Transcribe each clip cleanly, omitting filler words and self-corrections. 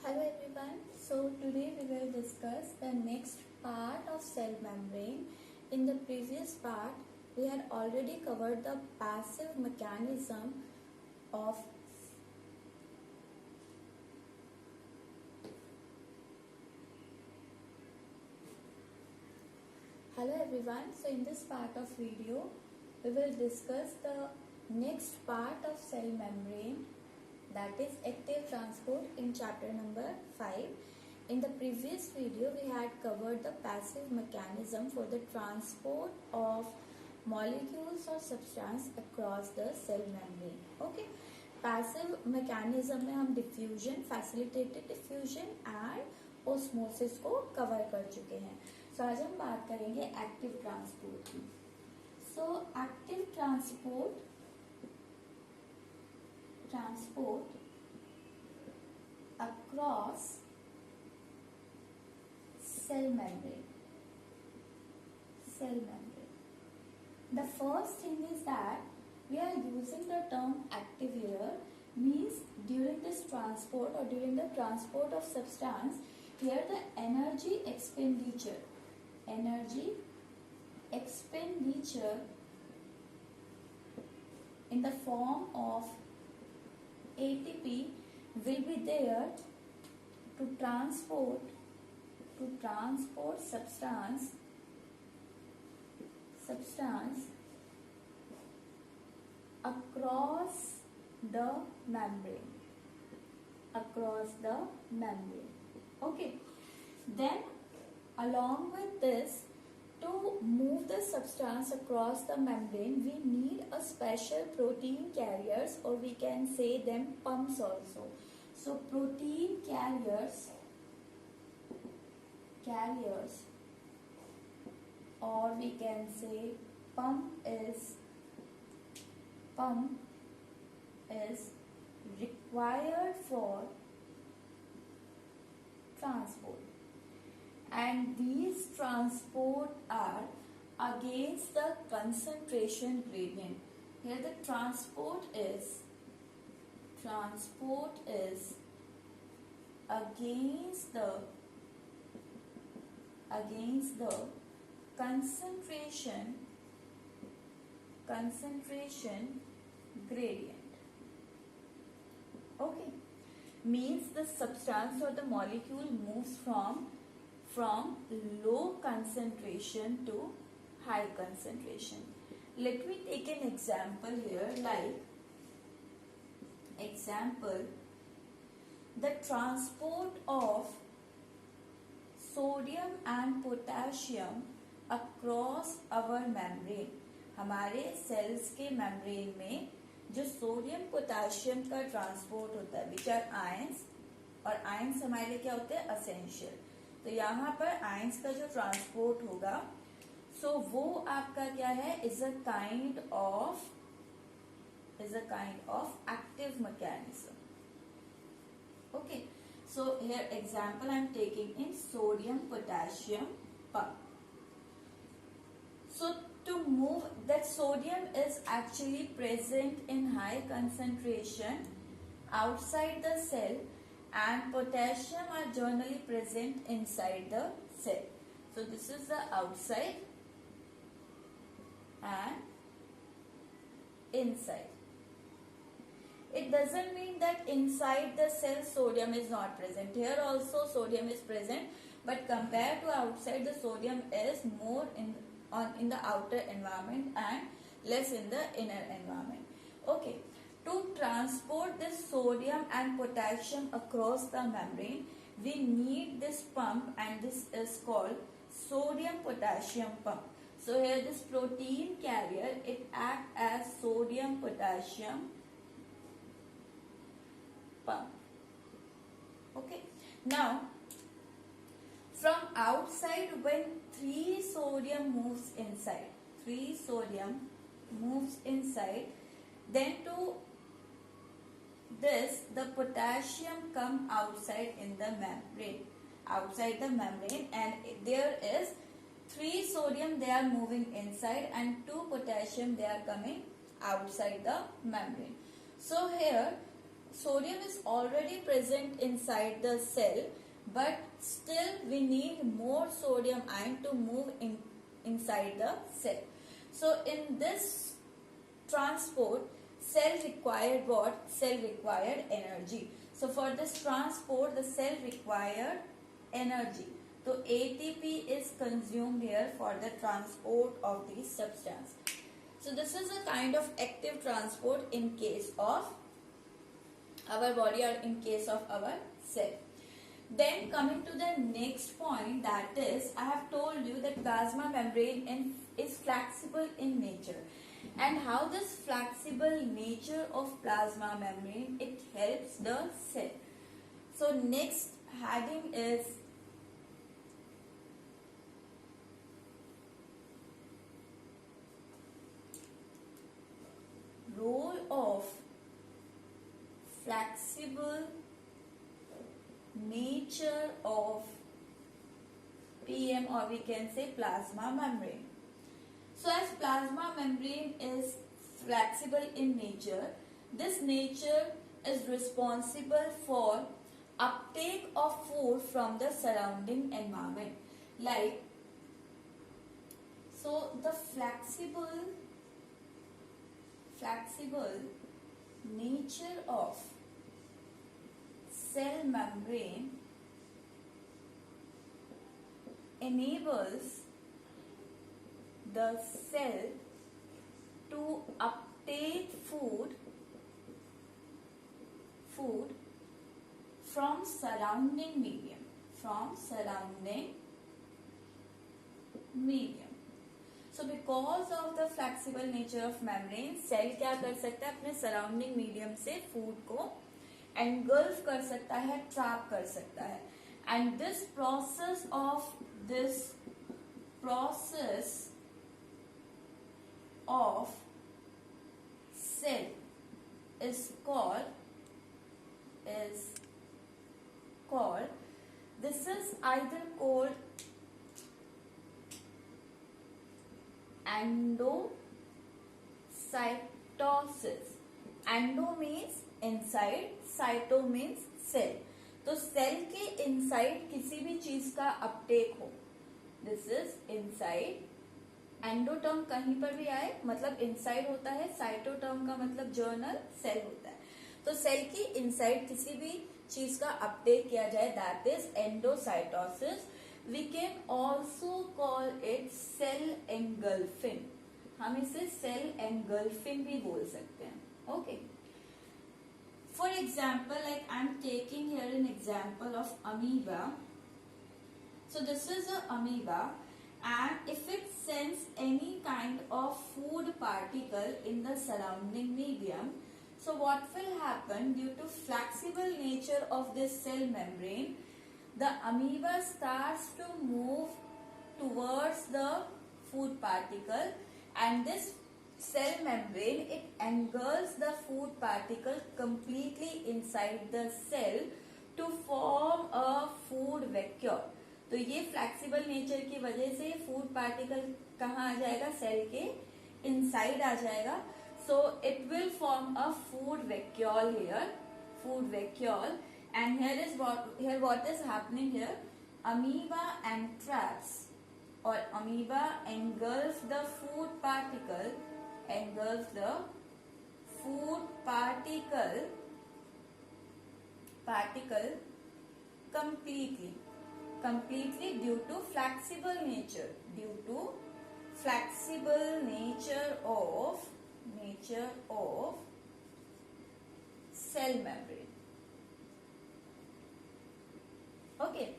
Hello everyone. So today we will discuss the next part of cell membrane. In the previous part, we had already covered the passive mechanism of Hello everyone. So in this part of video, we will discuss the next part of cell membrane, that is active transport, in chapter number 5. In the previous video, we had covered the passive mechanism for the transport of molecules or substance across the cell membrane. Okay. Passive mechanism में हम diffusion, facilitated diffusion and osmosis को cover कर चुके हैं. सो आज हम बात करेंगे एक्टिव ट्रांसपोर्ट की. So active transport across cell membrane. The first thing is that we are using the term active here, means during this transport or during the transport of substance, here the energy expenditure in the form of ATP will be there to transport substance across the membrane. Okay. Then along with this, to move the substance across the membrane, we need a special protein carriers, or we can say them pumps also. So protein carriers, or we can say pump is required for transport, and these transport are against the concentration gradient. Here the transport is against the concentration gradient. Okay, means the substance or the molecule moves from low concentration to high concentration. Let me take an example here, like the transport of sodium and potassium across our membrane. हमारे sales के membrane में जो sodium potassium का transport होता है, which are ions, और ions हमारे लिए क्या होते हैं, असेंशियल. तो यहाँ पर आयंस का जो ट्रांसपोर्ट होगा, सो वो आपका क्या है, is a kind of active mechanism. Okay. So here example I am taking in sodium potassium pump. So to move, that sodium is actually present in high concentration outside the cell, and potassium are generally present inside the cell. So this is the outside and inside. It doesn't mean that inside the cell sodium is not present. Here also sodium is present, but compared to outside, the sodium is more in the outer environment and less in the inner environment. Okay. To transport this sodium and potassium across the membrane, we need this pump, and this is called sodium potassium pump. So here this protein carrier, it acts as sodium potassium pump. Okay. Now from outside, when 3 sodium moves inside, then to this the potassium come outside the membrane, and there is 3 sodium, they are moving inside, and 2 potassium, they are coming outside the membrane. So here sodium is already present inside the cell, but still we need more sodium ion to move inside the cell. So in this transport, cell required what? Cell required energy. So for this transport, the cell required energy. So ATP is consumed here for the transport of the substance. So this is a kind of active transport in case of our body or in case of our cell. Then coming to the next point, that is, I have told you that plasma membrane is flexible in nature. And how this flexible nature of plasma membrane, it helps the cell. So next heading is role of flexible nature of PM, or we can say plasma membrane. So as plasma membrane is flexible in nature, this nature is responsible for uptake of food from the surrounding environment. Like, so the flexible nature of cell membrane enables the cell to uptake food from surrounding medium. So because of the flexible nature of membrane, cell क्या कर सकता है? अपने surrounding medium से food को engulf कर सकता है, trap कर सकता है. And this process of cell is called this is either called endocytosis. Endo means inside, cyto means cell. तो सेल के इनसाइड किसी भी चीज का अपटेक हो, this is inside. Endo term कहीं पर भी आए मतलब इनसाइड होता है, साइटो टर्म का मतलब जर्नल, सेल होता है. तो सेल की इनसाइड किसी भी चीज का अपटेक किया जाए, that is endocytosis. We can also call it cell engulfing. हम इसे सेल एंगल्फिंग भी बोल सकते हैं. Okay. For example, like I'm taking here an example of amoeba. So this is a amoeba, and if it sends any kind of food particle in the surrounding medium, so what will happen? Due to flexible nature of this cell membrane, the amoeba starts to move towards the food particle, and this cell membrane, it engulfs the food particle completely inside the cell to form a food vacuole. तो ये flexible nature की वजह से food particle कहाँ आ जाएगा? Cell के inside आ जाएगा. So it will form a food vacuole here, food vacuole. And here what is happening here? Amoeba entraps or amoeba engulfs the food particle completely due to flexible nature of cell membrane. Okay.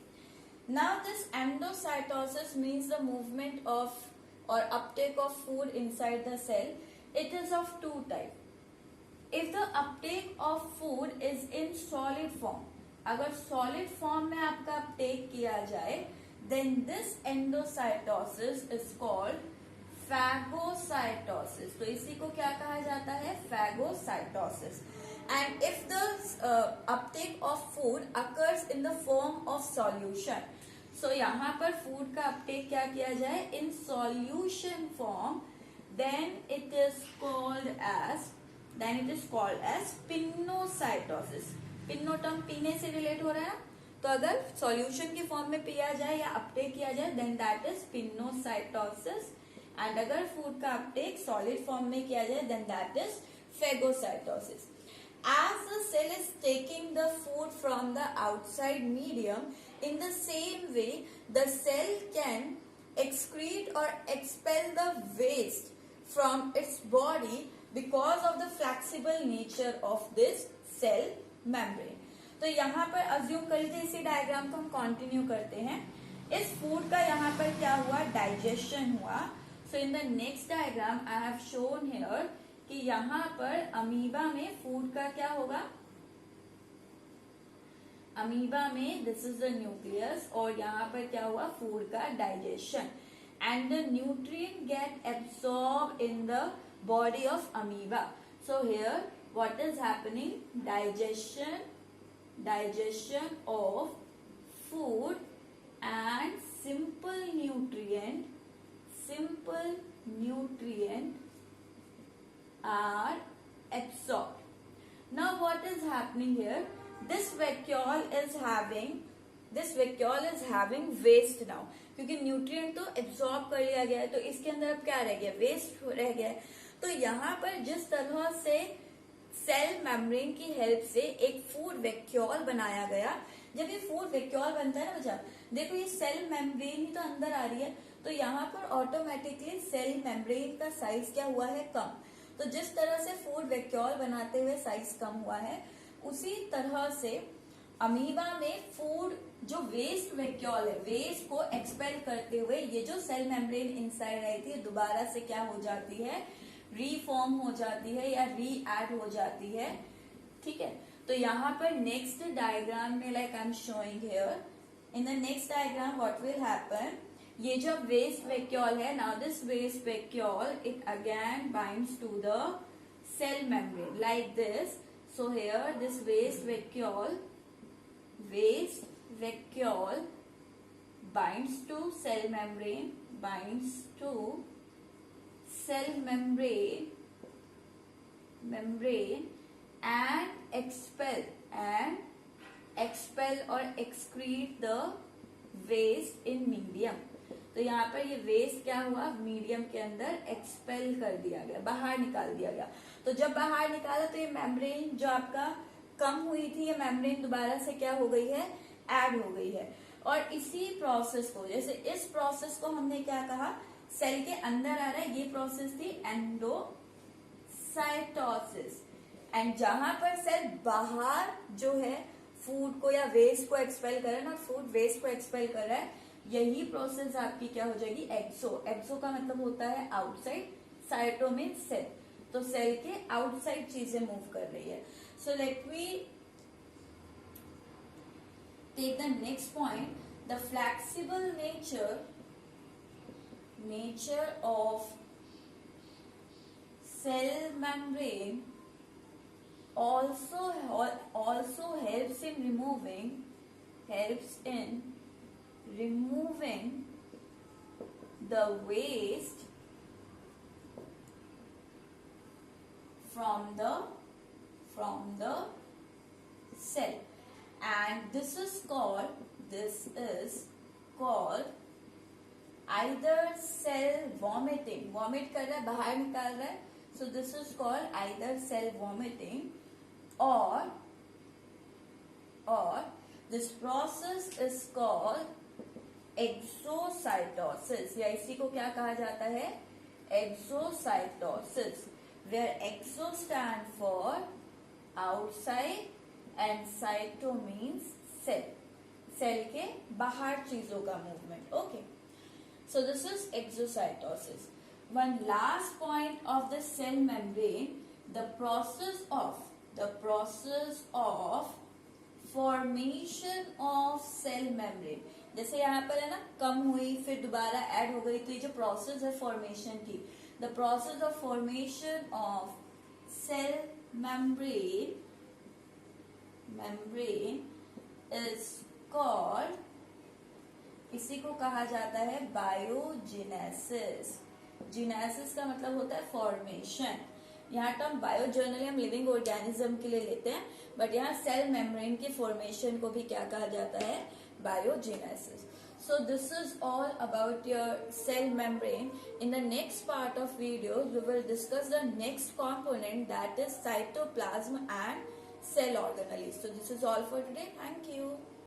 Now this endocytosis means the movement of or uptake of food inside the cell. It is of two types. If the uptake of food is in solid form, अगर solid form में आपका uptake किया जाए, then this endocytosis is called phagocytosis. तो इसी को क्या कहा जाता है? Phagocytosis. And if the uptake of food occurs in the form of solution, so यहाँ पर food का uptake क्या किया जाए? In solution form, then it is called as then it is called as pinocytosis. Pino term पीने से relate हो रहा है, तो अगर सॉल्यूशन की फॉर्म में पिया जाए या अपटेक किया जाए then that is pinocytosis, and अगर फूड का अपटेक सॉलिड फॉर्म में किया जाए then that is phagocytosis. As the cell is taking the food from the outside medium, in the same way the cell can excrete or expel the waste from its body because of the flexible nature of this cell membrane। तो यहाँ पर assume कर लीजिए, इसी diagram को हम continue करते हैं। इस फूड का यहाँ पर क्या हुआ, डाइजेशन हुआ। So in the next diagram I have shown here कि यहाँ पर अमीबा में फूड का क्या होगा, अमीबा में दिस इज द न्यूक्लियस, और यहाँ पर क्या हुआ, फूड का digestion, and the nutrient get absorb in the body of amoeba. So here what is happening, digestion of food and simple nutrient are absorbed. Now what is happening here, this vacuole is having waste now, क्योंकि nutrient तो absorb कर लिया गया है, तो इसके अंदर अब क्या रह गया, वेस्ट रह गया है। तो यहाँ पर जिस तरह से सेल मेम्ब्रेन की हेल्प से एक फूड वैक्यूल बनाया गया, जब ये फूड वैक्यूल बनता है ना बच्चा, देखो ये सेल मेम्ब्रेन ही तो अंदर आ रही है, तो यहाँ पर ऑटोमेटिकली सेल मेम्ब्रेन का साइज क्या हुआ है, कम। तो जिस तरह से फूड वैक्यूल बनाते हुए साइज कम हुआ है, उसी तरह से अमीबा में फूड जो वेस्ट वैक्यूल है, वेस्ट को एक्सपेल करते हुए ये जो सेल मेम्ब्रेन इनसाइड आई थी दोबारा से क्या हो जाती है, रीफॉर्म हो जाती है या री एड हो जाती है। ठीक है, तो यहाँ पर नेक्स्ट डायग्राम में like I am showing here, in the next diagram what will happen, ये जो वेस्ट वैक्यूल है, now this waste vacuole it again binds to the cell membrane like this. So here this waste vacuole binds to cell membrane, and expel or excrete the waste in medium। तो यहाँ पर ये waste क्या हुआ, medium के अंदर expel कर दिया गया, बाहर निकाल दिया गया। तो जब बाहर निकाला तो ये मेम्ब्रेन जो आपका कम हुई थी, ये मेम्ब्रेन दोबारा से क्या हो गई है, ऐड हो गई है। और इसी प्रोसेस को, जैसे इस प्रोसेस को हमने क्या कहा, सेल के अंदर आ रहा है, ये प्रोसेस थी एंडोसाइटोसिस। एंड जहां पर सेल बाहर जो है फूड को या वेस्ट को एक्सपेल कर रहा है ना, फूड वेस्ट को एक्सपेल कर रहा है, यही प्रोसेस आपकी क्या हो जाएगी, एक्सो का मतलब होता है आउटसाइड, साइटो में सेल, तो सेल के आउटसाइड चीजें मूव कर रही है। So let me take the next point, the flexible nature of cell membrane also helps in removing the waste from the cell, and this is called either cell vomiting, vomit कर रहा है, बाहर निकाल रहा है, so this is called either cell vomiting, or this process is called exocytosis, या इसी को क्या कहा जाता है, exocytosis, where exo stand for outside and cyto means cell, cell के बाहर चीजों का movement. Okay, so this is exocytosis. One last point of the cell membrane, the process of formation of cell membrane, जैसे यहाँ पर है ना, कम हुई फिर दोबारा ऐड हो गई, तो ये जो प्रोसेस है फॉर्मेशन की, the process of formation of cell membrane is called, इसी को कहा जाता है बायोजेनेसिस। जेनेसिस का मतलब होता है फॉर्मेशन, यहाँ टर्म बायोजर्नली हम लिविंग ऑर्गेनिज्म के लिए लेते हैं, बट यहाँ सेल मेम्ब्रेन की फॉर्मेशन को भी क्या कहा जाता है, biogenesis. So this is all about your cell membrane. In the next part of video, we will discuss the next component, that is cytoplasm and cell organelles. So this is all for today. Thank you.